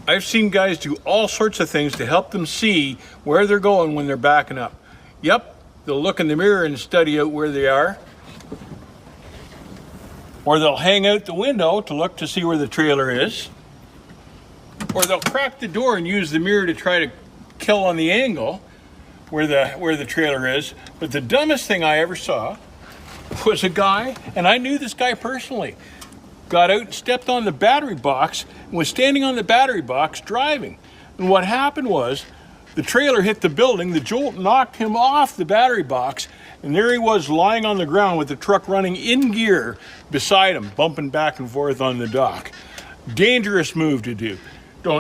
I've seen guys do all sorts of things to help them see where they're going when they're backing up. Yep, they'll look in the mirror and study out where they are. Or they'll hang out the window to look to see where the trailer is. Or they'll crack the door and use the mirror to try to kill on the angle where the trailer is. But the dumbest thing I ever saw was a guy, and I knew this guy personally, got out and stepped on the battery box and was standing on the battery box driving. And what happened was the trailer hit the building, the jolt knocked him off the battery box, and there he was lying on the ground with the truck running in gear beside him, bumping back and forth on the dock. Dangerous move to do.